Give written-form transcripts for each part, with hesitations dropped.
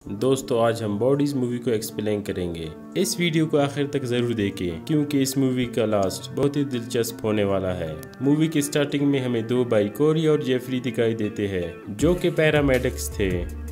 दोस्तों आज हम बॉडीज मूवी को एक्सप्लेन करेंगे। इस वीडियो को आखिर तक जरूर देखें क्योंकि इस मूवी का लास्ट बहुत ही दिलचस्प होने वाला है। मूवी की स्टार्टिंग में हमें दो भाई कोरी और जेफरी दिखाई देते हैं जो कि पैरामेडिक्स थे।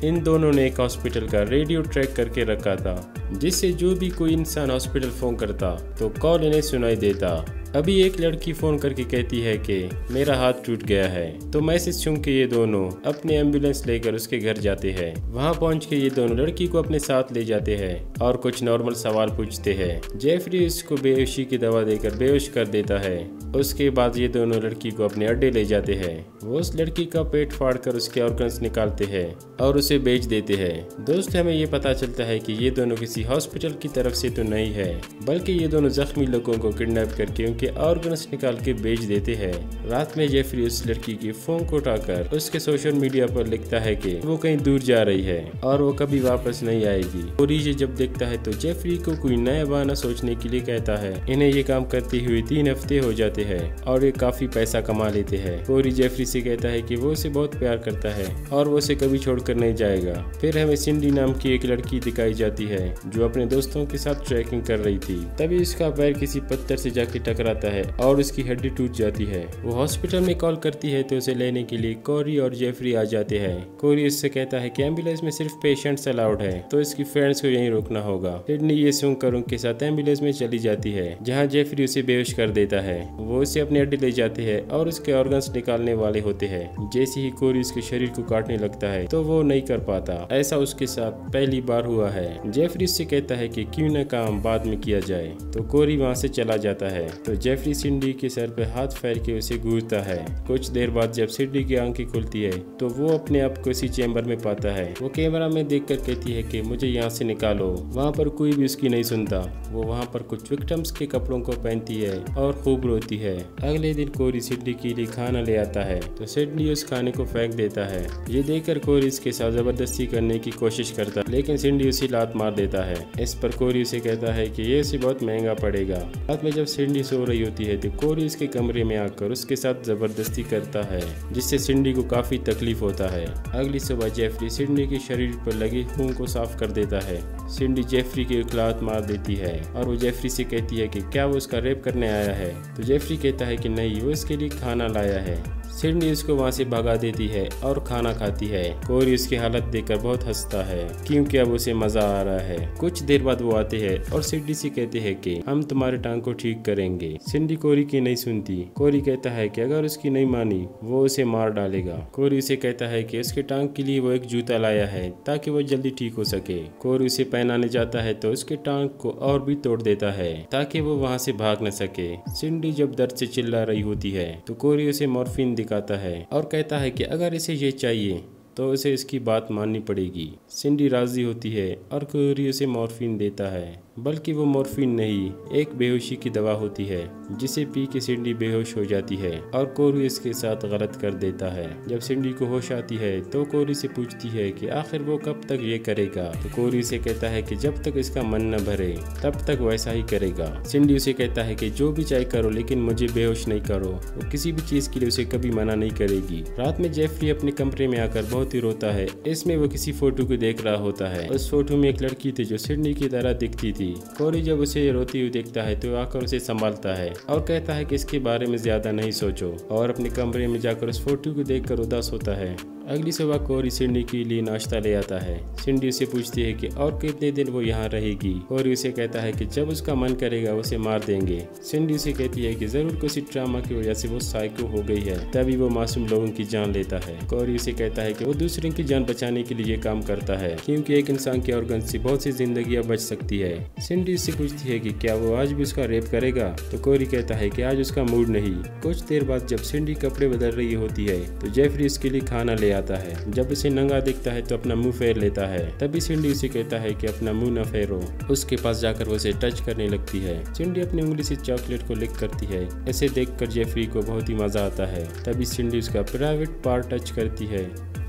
इन दोनों ने एक हॉस्पिटल का रेडियो ट्रैक करके रखा था जिससे जो भी कोई इंसान हॉस्पिटल फोन करता तो कॉल इन्हें सुनाई देता। अभी एक लड़की फोन करके कहती है कि मेरा हाथ टूट गया है, तो मैसेज सुन के ये दोनों अपने एम्बुलेंस लेकर उसके घर जाते हैं। वहां पहुंच के ये दोनों लड़की को अपने साथ ले जाते हैं और कुछ नॉर्मल सवाल पूछते हैं। जेफरी उसको बेहोशी की दवा देकर बेहोश कर देता है। उसके बाद ये दोनों लड़की को अपने अड्डे ले जाते हैं। वो उस लड़की का पेट फाड़ कर उसके ऑर्गन्स निकालते हैं और उसे बेच देते हैं। दोस्त हमें ये पता चलता है कि ये दोनों किसी हॉस्पिटल की तरफ से तो नहीं है, बल्कि ये दोनों जख्मी लोगों को किडनैप करके उनके ऑर्गन्स निकाल के बेच देते हैं। रात में जेफरी उस लड़की की फोन को उठाकर उसके सोशल मीडिया पर लिखता है कि वो कहीं दूर जा रही है और वो कभी वापस नहीं आएगी। कोरी ये जब देखता है तो जेफरी को कोई नया बहाना सोचने के लिए कहता है। इन्हें ये काम करते हुए 3 हफ्ते हो जाते हैं और ये काफी पैसा कमा लेते हैं। कोरी जेफरी से कहता है कि वो उसे बहुत प्यार करता है और वो उसे कभी छोड़कर नहीं जाएगा। फिर हमें सिंडी नाम की एक लड़की दिखाई जाती है जो अपने दोस्तों के साथ ट्रैकिंग कर रही थी। तभी उसका पैर किसी पत्थर से जाके टकराता है और उसकी हड्डी टूट जाती है। वो हॉस्पिटल में कॉल करती है तो उसे लेने के लिए कोरी और जेफरी आ जाते हैं। कोरी उससे कहता है कि एम्बुलेंस में सिर्फ पेशेंट्स अलाउड है तो इसकी फ्रेंड्स को यहीं रोकना होगा। सिडनी ये सुनकर उनके साथ एम्बुलेंस में चली जाती है जहाँ जेफरी उसे बेहोश कर देता है। वो उसे अपने अड्डे ले जाते हैं और उसके ऑर्गन्स निकालने वाले होते हैं। जैसे ही कोरी उसके शरीर को काटने लगता है तो वो नहीं कर पाता। ऐसा उसके साथ पहली बार हुआ है। जेफरी उससे कहता है कि क्यों न काम बाद में किया जाए, तो कोरी वहाँ से चला जाता है। तो जेफरी सिंडी के सर पे हाथ फेर के उसे घूरता है। कुछ देर बाद जब सिंडी की आंखें खुलती है तो वो अपने आप को इसी चेम्बर में पाता है। वो कैमरा में देखकर कहती है कि मुझे यहाँ से निकालो। वहाँ पर कोई भी उसकी नहीं सुनता। वो वहाँ पर कुछ विक्टिम्स के कपड़ों को पहनती है और खूब रोती है। अगले दिन कोरी सिंडी के लिए खाना ले आता है तो सिंडी उस खाने को फेंक देता है। ये देखकर कोरी इसके साथ जबरदस्ती करने की कोशिश करता है लेकिन सिंडी उसे लात मार देता है। इस पर कोरी उसे कहता है कि ये उसे बहुत महंगा पड़ेगा। रात में जब सिंडी सो रही होती है तो कोरी उसके कमरे में आकर उसके साथ जबरदस्ती करता है जिससे सिंडी को काफी तकलीफ होता है। अगली सुबह जेफरी सिंडी के शरीर पर लगे खून को साफ कर देता है। सिंडी जेफरी की लात मार देती है और वो जेफरी से कहती है कि क्या वो उसका रेप करने आया है, तो जेफरी कहता है कि नहीं, वो इसके लिए खाना लाया है। सिंडी उसको वहाँ से भगा देती है और खाना खाती है। कोरी उसकी हालत देखकर बहुत हंसता है क्योंकि अब उसे मजा आ रहा है। कुछ देर बाद वो आते हैं और सिंडी से कहते हैं कि हम तुम्हारे टांग को ठीक करेंगे। सिंडी कोरी की नहीं सुनती। कोरी कहता है कि अगर उसकी नहीं मानी वो उसे मार डालेगा। कोरी उसे कहता है कि उसके टांग के लिए वो एक जूता लाया है ताकि वो जल्दी ठीक हो सके। कोरी उसे पहनाने जाता है तो उसके टांग को और भी तोड़ देता है ताकि वो वहाँ से भाग न सके। सिंडी जब दर्द से चिल्ला रही होती है तो कोरी उसे मॉर्फिन दिखाता है और कहता है कि अगर इसे ये चाहिए तो उसे इसकी बात माननी पड़ेगी। सिंडी राजी होती है और कोरी उसे मॉर्फिन देता है, बल्कि वो मॉर्फिन नहीं, एक बेहोशी की दवा होती है जिसे पी के सिंडी बेहोश हो जाती है और कोरी इसके साथ गलत कर देता है। जब सिंडी को होश आती है तो कोरी से पूछती है कि आखिर वो कब तक ये करेगा, तो कोरी से कहता है कि जब तक इसका मन न भरे तब तक वैसा ही करेगा। सिंडी उसे कहता है कि जो भी चाहे करो लेकिन मुझे बेहोश नहीं करो। वो किसी भी चीज के लिए उसे कभी मना नहीं करेगी। रात में जेफरी अपने कमरे में आकर बहुत ही रोता है। इसमें वो किसी फोटो को देख रहा होता है। उस फोटो में एक लड़की थी जो सिंडी की तरह दिखती थी। कोरी जब उसे रोती हुई देखता है तो आकर उसे संभालता है और कहता है कि इसके बारे में ज्यादा नहीं सोचो, और अपने कमरे में जाकर उस फोटो को देखकर उदास होता है। अगली सुबह कोरी सिंडी के लिए नाश्ता ले आता है। सिंडी उसे पूछती है कि और कितने दिन वो यहाँ रहेगी। कोरी उसे कहता है कि जब उसका मन करेगा उसे मार देंगे। सिंडी उसे कहती है कि जरूर किसी ट्रामा की वजह से वो साइको हो गई है, तभी वो मासूम लोगों की जान लेता है। कोरी उसे कहता है कि वो दूसरे की जान बचाने के लिए ये काम करता है क्योंकि एक इंसान के ऑर्गन से बहुत सी जिंदगियां बच सकती है। सिंडी उससे पूछती है कि क्या वो आज भी उसका रेप करेगा, तो कोरी कहता है कि आज उसका मूड नहीं। कुछ देर बाद जब सिंडी कपड़े बदल रही होती है तो जेफरी उसके लिए खाना ले आता है। जब उसे नंगा दिखता है तो अपना मुंह फेर लेता है। तभी सिंडी उसे कहता है कि अपना मुंह न फेरो। उसके पास जाकर वो उसे टच करने लगती है। सिंडी अपनी उंगली से चॉकलेट को लिक करती है। इसे देखकर जेफरी को बहुत ही मजा आता है। तभी सिंडी उसका प्राइवेट पार्ट टच करती है।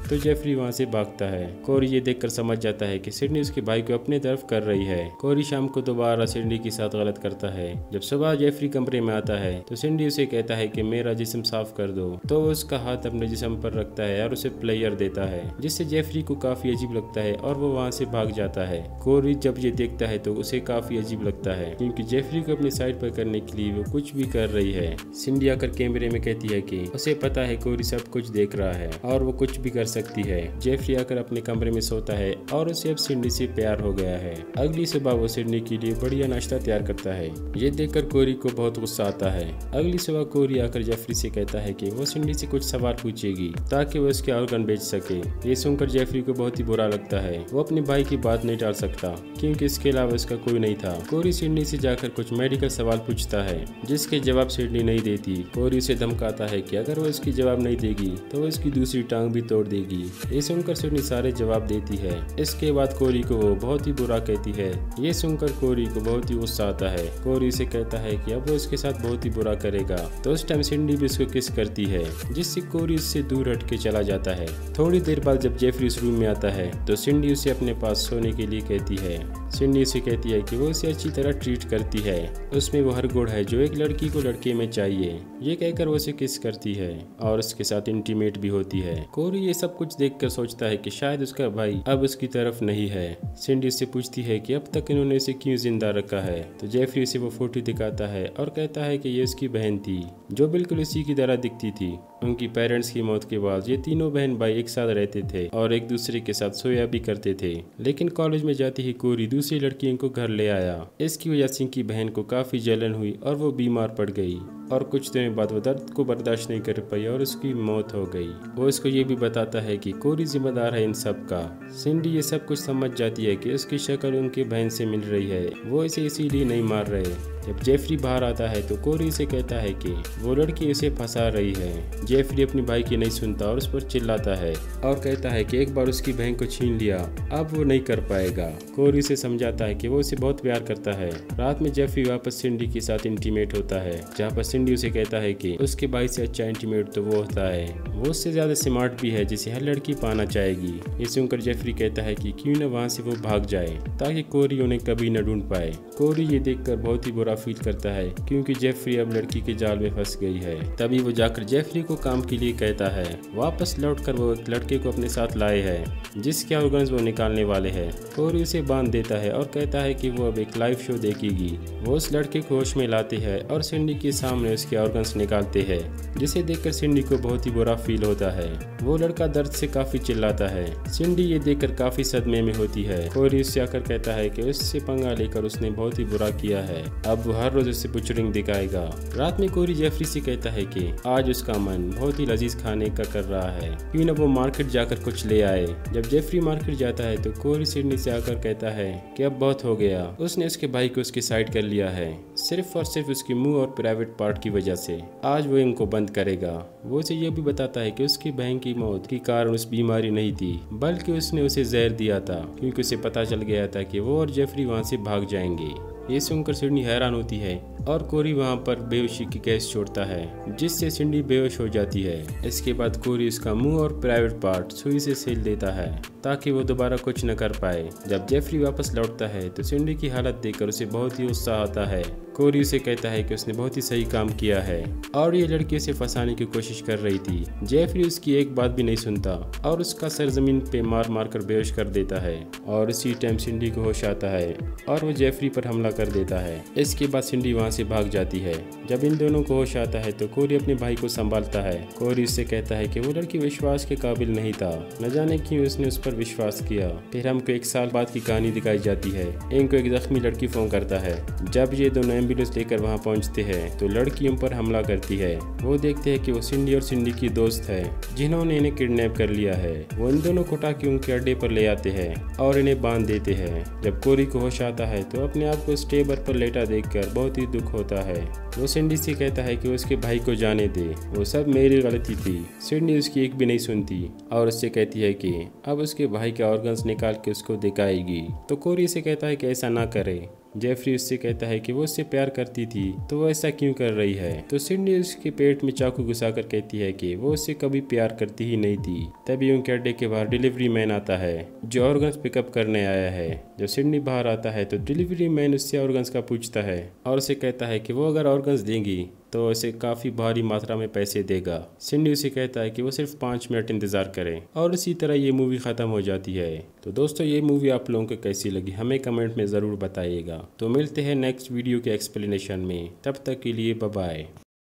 तो जेफरी वहाँ से भागता है। कोरी ये देखकर समझ जाता है कि सिडनी उसके भाई को अपने तरफ कर रही है। कोरी शाम को दोबारा सिडनी के साथ गलत करता है। जब सुबह जेफरी कमरे में आता है तो सिडनी उसे कहता है कि मेरा जिस्म साफ कर दो, तो वो उसका हाथ अपने जिस्म पर रखता है और उसे प्लेयर देता है, जिससे जेफरी को काफी अजीब लगता है और वो वहाँ से भाग जाता है। कोरी जब ये देखता है तो उसे काफी अजीब लगता है क्योंकि जेफरी को अपनी साइड पर करने के लिए वो कुछ भी कर रही है। सिंडी आकर कैमरे में कहती है कि उसे पता है कोरी सब कुछ देख रहा है और वो कुछ भी कर सकती है। जेफरी आकर अपने कमरे में सोता है और उसे अब सिंडी से प्यार हो गया है। अगली सुबह वो सिडनी के लिए बढ़िया नाश्ता तैयार करता है। ये देखकर कोरी को बहुत गुस्सा आता है। अगली सुबह कोरी आकर जेफरी से कहता है कि वो सिंडी से कुछ सवाल पूछेगी ताकि वो उसके ऑर्गन बेच सके। ये सुनकर जेफरी को बहुत ही बुरा लगता है। वो अपने भाई की बात नहीं टाल सकता क्योंकि इसके अलावा उसका कोई नहीं था। कोरी सिडनी से जाकर कुछ मेडिकल सवाल पूछता है जिसके जवाब सिडनी नहीं देती। कोरी उसे धमकाता है कि अगर वो इसकी जवाब नहीं देगी तो वो इसकी दूसरी टांग भी तोड़ देगी। ये सुनकर सिडनी सारे जवाब देती है। इसके बाद कोरी को वो बहुत ही बुरा कहती है। ये सुनकर कोरी को बहुत ही गुस्सा आता है। कोरी से कहता है कि अब वो उसके साथ बहुत ही बुरा करेगा, तो उस टाइम सिडनी भी उसको किस करती है जिससे कोरी उससे दूर हट के चला जाता है। थोड़ी देर बाद जब जेफरी उस रूम में आता है तो सिडनी उसे अपने पास सोने के लिए कहती है। सिडनी उसे कहती है कि वो उसे अच्छी तरह ट्रीट करती है, उसमें वो हर गुण है जो एक लड़की को लड़के में चाहिए। ये कहकर वो उसे किस करती है और उसके साथ इंटीमेट भी होती है। कोरी ये सब कुछ देखकर सोचता है कि शायद उसका भाई अब उसकी तरफ नहीं है। सिडनी उससे पूछती है कि अब तक इन्होंने इसे क्यों जिंदा रखा है, तो जेफरी उसे वो फोटो दिखाता है और कहता है कि ये उसकी बहन थी जो बिल्कुल इसी की तरह दिखती थी। उनकी पेरेंट्स की मौत के बाद ये तीनों बहन भाई एक साथ रहते थे और एक दूसरे के साथ सोया भी करते थे। लेकिन कॉलेज में जाती ही कोरी दूसरी लड़कियों को घर ले आया। इसकी वजह से इनकी बहन को काफी जलन हुई और वो बीमार पड़ गई और कुछ दिनों बाद वो दर्द को बर्दाश्त नहीं कर पाई और उसकी मौत हो गई। वो इसको ये भी बताता है कि कोरी जिम्मेदार है इन सब का। सिंडी ये सब कुछ समझ जाती है कि उसकी शक्ल उनके बहन से मिल रही है, वो इसे इसीलिए नहीं मार रहे। जब जेफरी बाहर आता है तो कोरी से कहता है कि वो लड़की उसे फंसा रही है। जेफरी अपने भाई की नहीं सुनता और उस पर चिल्लाता है और कहता है कि एक बार उसकी बहन को छीन लिया अब वो नहीं कर पाएगा। कोरी से समझाता है कि वो उसे बहुत प्यार करता है। रात में जेफरी वापस सिंडी के साथ इंटीमेट होता है, जहाँ पर सिंडी उसे कहता है कि उसके भाई से अच्छा इंटीमेट तो वो होता है, वो उससे ज्यादा स्मार्ट भी है जिसे हर लड़की पाना चाहेगी। ये सुनकर जेफरी कहता है कि क्यों न वहाँ से वो भाग जाए ताकि कोरी उन्हें कभी न ढूंढ पाए। कोरी ये देखकर बहुत ही बुरा फील करता है क्योंकि जेफरी अब लड़की के जाल में फंस गई है। तभी वो जाकर जेफरी को काम के लिए कहता है। वापस लौटकर वो एक लड़के को अपने साथ लाए है जिसके ऑर्गन्स वो निकालने वाले हैं। कोरी उसे बांध देता है और कहता है कि वो अब एक लाइव शो देखेगी। वो उस लड़के को होश में लाते हैं और सिंडी के सामने उसके ऑर्गन्स निकालते हैं, जिसे देखकर सिंडी को बहुत ही बुरा फील होता है। वो लड़का दर्द से काफी चिल्लाता है। सिंडी ये देखकर काफी सदमे में होती है। कोरी उससे आकर कहता है कि उससे पंगा लेकर उसने बहुत ही बुरा किया है, अब वो हर रोज उसे बुचरिंग दिखाएगा। रात में कोरी जेफरी से कहता है कि आज उसका मन बहुत ही लजीज खाने का कर रहा है, क्यों न वो मार्केट जाकर कुछ ले आए। जब जेफरी मार्केट जाता है तो कोरी सिडनी से आकर कहता है कि अब बहुत हो गया, उसने उसके भाई को उसकी साइड कर लिया है सिर्फ और सिर्फ उसके मुंह और प्राइवेट पार्ट की वजह से। आज वो इनको बंद करेगा। वो उसे यह भी बताता है कि उसकी बहन की मौत के कारण उस बीमारी नहीं थी, बल्कि उसने उसे जहर दिया था क्योंकि उसे पता चल गया था कि वो और जेफरी वहाँ से भाग जाएंगे। ये सुनकर सिडनी हैरान होती है और कोरी वहाँ पर बेहोशी की गैस छोड़ता है जिससे सिंडी बेहोश हो जाती है। इसके बाद कोरी उसका मुंह और प्राइवेट पार्ट सुई से सील देता है ताकि वो दोबारा कुछ न कर पाए। जब जेफरी वापस लौटता है तो सिंडी की हालत देखकर उसे बहुत ही उत्साह आता है। कोरी उसे कहता है कि उसने बहुत ही सही काम किया है और ये लड़की उसे फंसाने की कोशिश कर रही थी। जेफरी उसकी एक बात भी नहीं सुनता और उसका सर जमीन पे मार मार कर बेहोश कर देता है और इसी टाइम सिंडी को होश आता है और वो जेफरी पर हमला कर देता है। इसके बाद सिंडी वहाँ से भाग जाती है। जब इन दोनों को होश आता है तो कोरी अपने भाई को संभालता है। कोरी उससे कहता है कि वो लड़की विश्वास के काबिल नहीं था, न जाने क्यों उसने उस पर विश्वास किया। फिर हमको 1 साल बाद की कहानी दिखाई जाती है। इनको एक जख्मी लड़की फोन करता है। जब ये दोनों एम्बुलेंस लेकर वहाँ पहुँचते हैं तो लड़की उन पर हमला करती है। वो देखते हैं कि वो सिंडी और सिंडी की दोस्त है जिन्होंने इन्हें किडनैप कर लिया है। वो इन दोनों को उठा के उनके अड्डे पर ले आते हैं और इन्हें बांध देते हैं। जब कोरी को होश आता है तो अपने आप को स्टेबर पर लेटा देखकर बहुत ही दुख होता है। वो सिंडी से कहता है कि उसके भाई को जाने दे, वो सब मेरी गलती थी। सिडनी उसकी एक भी नहीं सुनती और उससे कहती है कि अब उसके भाई के ऑर्गन्स निकाल के उसको दिखाएगी। तो कोरी से कहता है कि ऐसा ना करे, जेफरी उससे कहता है कि वो उससे प्यार करती थी तो वो ऐसा क्यों कर रही है। तो सिडनी उसके पेट में चाकू घुसाकर कहती है कि वो उससे कभी प्यार करती ही नहीं थी। तभी उनके अड्डे के बाहर डिलीवरी मैन आता है जो ऑर्गन्स पिकअप करने आया है। जब सिडनी बाहर आता है तो डिलीवरी मैन उससे ऑर्गन्स का पूछता है और उसे कहता है कि वो अगर ऑर्गन्स देंगी तो उसे काफ़ी भारी मात्रा में पैसे देगा। सिडनी उसे कहता है कि वो सिर्फ 5 मिनट इंतज़ार करें और इसी तरह ये मूवी ख़त्म हो जाती है। तो दोस्तों ये मूवी आप लोगों को कैसी लगी हमें कमेंट में ज़रूर बताइएगा। तो मिलते हैं नेक्स्ट वीडियो के एक्सप्लेनेशन में, तब तक के लिए बाय बाय।